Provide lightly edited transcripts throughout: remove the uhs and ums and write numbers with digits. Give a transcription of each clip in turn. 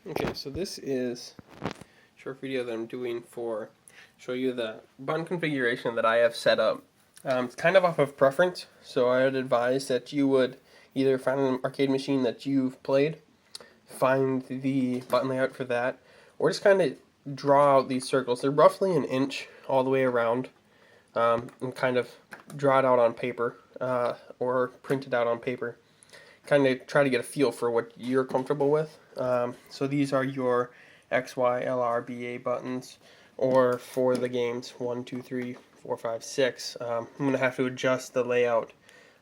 Okay, so this is a short video that I'm doing for show you the button configuration that I have set up. It's kind of off of preference, so I would advise that you would either find an arcade machine that you've played, find the button layout for that, or just kind of draw out these circles. They're roughly an inch all the way around, and kind of draw it out on paper or print it out on paper. Kind of try to get a feel for what you're comfortable with. So these are your X, Y, L, R, B, A buttons, or for the games 1, 2, 3, 4, 5, 6. I'm going to have to adjust the layout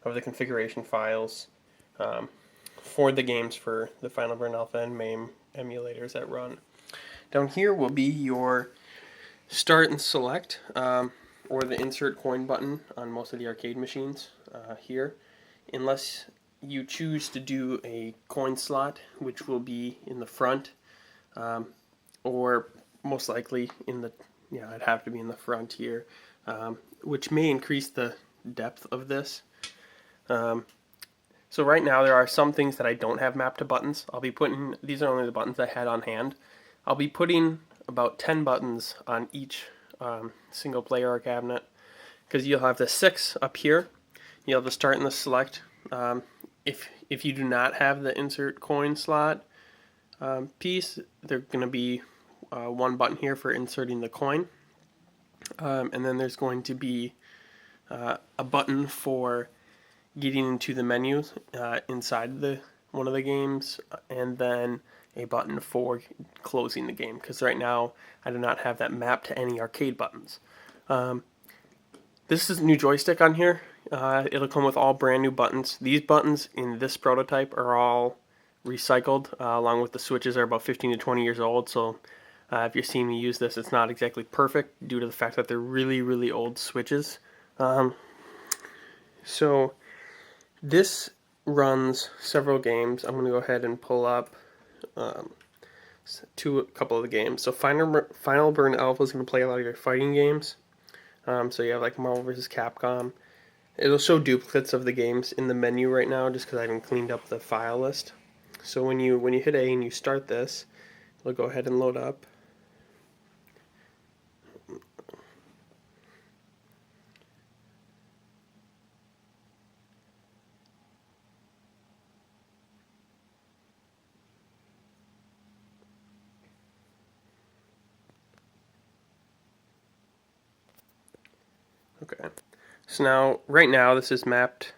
of the configuration files for the games for the Final Burn Alpha and MAME emulators that run. Down here will be your start and select, or the insert coin button on most of the arcade machines here, unless you choose to do a coin slot, which will be in the front, or most likely in the, it'd have to be in the front here, which may increase the depth of this. So right now there are some things that I don't have mapped to buttons. I'll be putting, these are only the buttons I had on hand. I'll be putting about 10 buttons on each single player cabinet, because you'll have the 6 up here. You'll have the start and the select. If you do not have the insert coin slot piece, there's going to be one button here for inserting the coin, and then there's going to be a button for getting into the menus inside one of the games, and then a button for closing the game, because right now I do not have that mapped to any arcade buttons. This is a new joystick on here. It'll come with all brand new buttons. These buttons in this prototype are all recycled, along with the switches are about 15 to 20 years old, so if you're seeing me use this, it's not exactly perfect due to the fact that they're really, really old switches. So this runs several games. I'm going to go ahead and pull up a couple of the games. So Final Burn Alpha is going to play a lot of your fighting games. So you have like Marvel vs. Capcom. It'll show duplicates of the games in the menu right now, just because I haven't cleaned up the file list. So when you hit A and you start this, it'll go ahead and load up. Okay. So now, right now, this is mapped.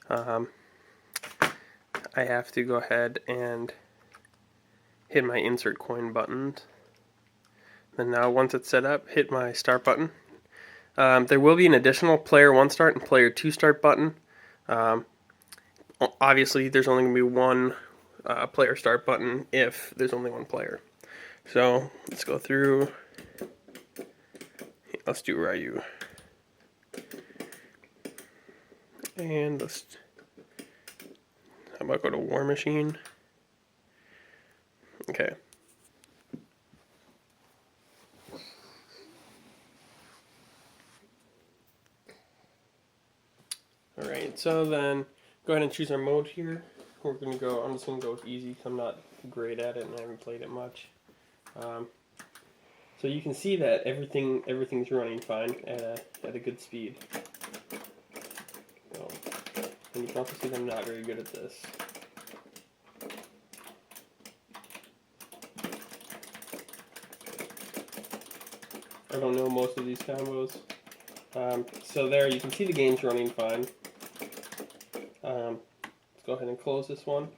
I have to go ahead and hit my insert coin button. And now, once it's set up, hit my start button. There will be an additional player 1 start and player 2 start button. Obviously, there's only going to be one player start button if there's only one player. So let's go through. Let's do Ryu. And let's, how about go to War Machine? Okay. Alright, so then go ahead and choose our mode here. We're going to go, I'm just going to go with easy because I'm not great at it and I haven't played it much. So you can see that everything's running fine at a good speed. And you can also see that I'm not very good at this. I don't know most of these combos. So there, you can see the game's running fine. Let's go ahead and close this one.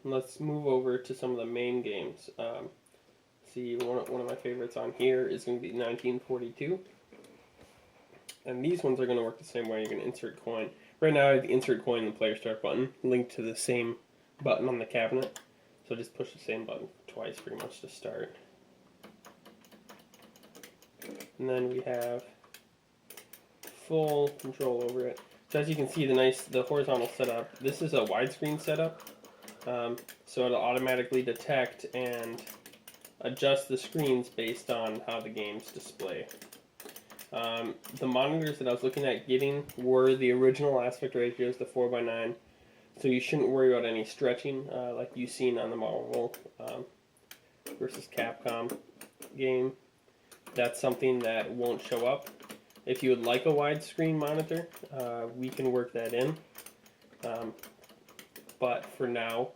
And let's move over to some of the main games. See, one of my favorites on here is going to be 1942. And these ones are going to work the same way. You're going to insert coin. Right now I have the insert coin and the player start button linked to the same button on the cabinet. So just push the same button twice pretty much to start. And then we have full control over it. So as you can see, the horizontal setup, this is a widescreen setup. So it'll automatically detect and adjust the screens based on how the games display. The monitors that I was looking at getting were the original aspect ratios, the 4:9. so you shouldn't worry about any stretching like you've seen on the Marvel versus Capcom game. That's something that won't show up. If you would like a widescreen monitor, we can work that in. But for now,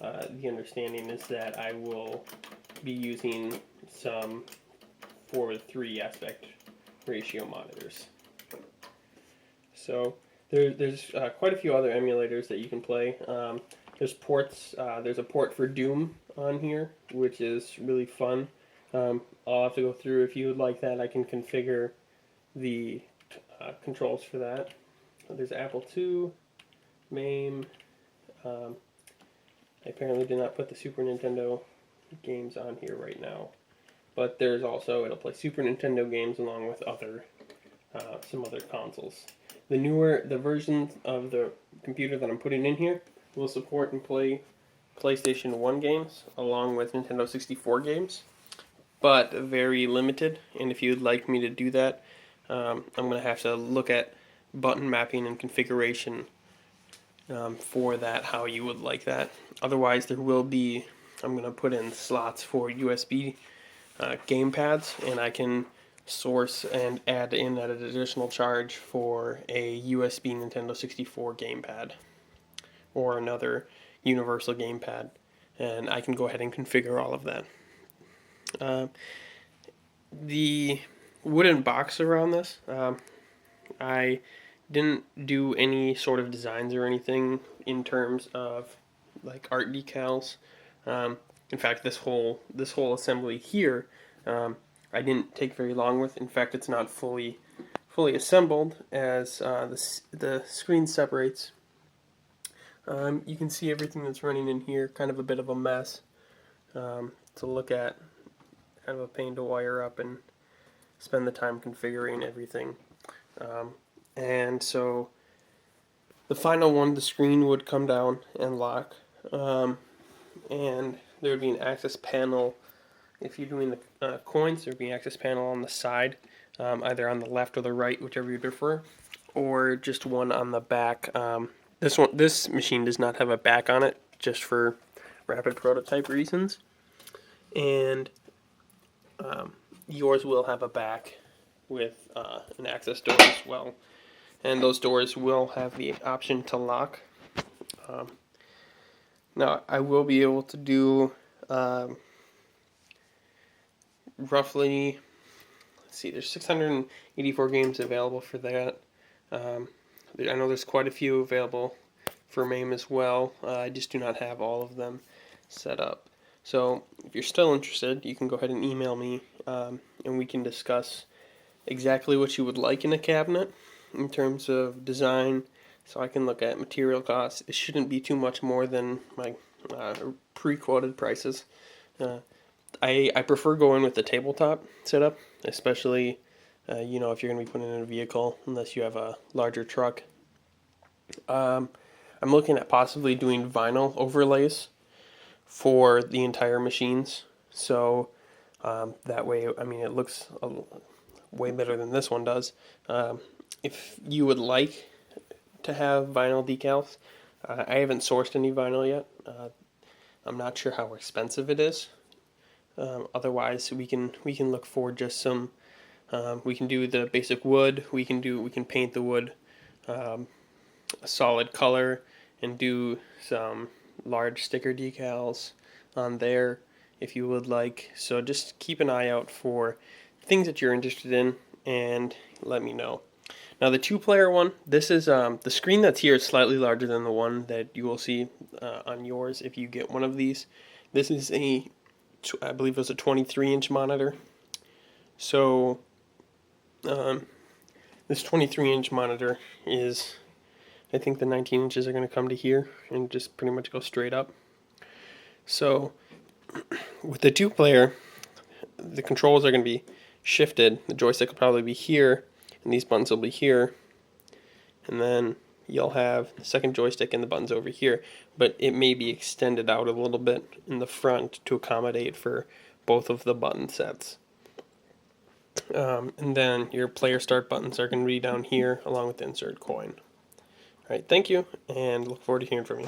the understanding is that I will be using some 4:3 aspect ratio monitors. So there's quite a few other emulators that you can play. There's ports. There's a port for Doom on here, which is really fun. I'll have to go through. If you would like that, I can configure the controls for that. There's Apple II, MAME. I apparently did not put the Super Nintendo games on here right now, but there's also, it'll play Super Nintendo games along with some other consoles. The version of the computer that I'm putting in here will support and play PlayStation 1 games along with Nintendo 64 games, but very limited. And if you'd like me to do that, I'm going to have to look at button mapping and configuration for that, how you would like that. Otherwise, there will be, I'm going to put in slots for USB gamepads, and I can source and add in at an additional charge for a USB Nintendo 64 gamepad or another universal gamepad, and I can go ahead and configure all of that. The wooden box around this, I didn't do any sort of designs or anything in terms of like art decals. In fact, this whole assembly here, I didn't take very long with. In fact, it's not fully assembled as the screen separates. You can see everything that's running in here, kind of a bit of a mess to look at, kind of a pain to wire up and spend the time configuring everything. And so the final one, the screen would come down and lock, and there would be an access panel. If you're doing the coins, there would be an access panel on the side, either on the left or the right, whichever you prefer, or just one on the back. This machine does not have a back on it, just for rapid prototype reasons, and yours will have a back with an access door as well. And those doors will have the option to lock. Now, I will be able to do roughly, let's see, there's 684 games available for that. I know there's quite a few available for MAME as well. I just do not have all of them set up. So if you're still interested, you can go ahead and email me, and we can discuss exactly what you would like in a cabinet in terms of design, so I can look at material costs. It shouldn't be too much more than my pre-quoted prices. I prefer going with the tabletop setup, especially if you're going to be putting in a vehicle, unless you have a larger truck. I'm looking at possibly doing vinyl overlays for the entire machines, so that way, it looks way better than this one does. If you would like to have vinyl decals, I haven't sourced any vinyl yet. I'm not sure how expensive it is. Otherwise, we can look for just some. We can do the basic wood. We can paint the wood a solid color and do some large sticker decals on there if you would like. So just keep an eye out for things that you're interested in and let me know. Now the 2-player one, this is the screen that's here is slightly larger than the one that you will see on yours if you get one of these. This is I believe it was a 23-inch monitor. So this 23-inch monitor is, I think the 19 inches are going to come to here and just pretty much go straight up. So with the 2-player, the controls are going to be shifted. The joystick will probably be here, and these buttons will be here, and then you'll have the second joystick and the buttons over here, but it may be extended out a little bit in the front to accommodate for both of the button sets. And then your player start buttons are going to be down here along with the insert coin. All right, thank you, and look forward to hearing from you.